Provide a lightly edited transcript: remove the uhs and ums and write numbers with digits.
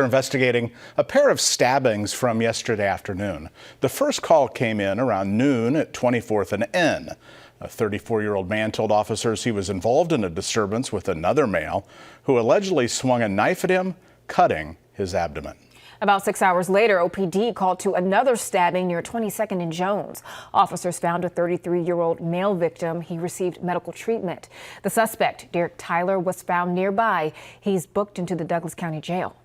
We're investigating a pair of stabbings from yesterday afternoon. The first call came in around noon at 24th and N. A 34-year-old man told officers he was involved in a disturbance with another male who allegedly swung a knife at him, cutting his abdomen. About 6 hours later, OPD called to another stabbing near 22nd and Jones. Officers found a 33-year-old male victim. He received medical treatment. The suspect, Derek Tyler, was found nearby. He's booked into the Douglas County Jail.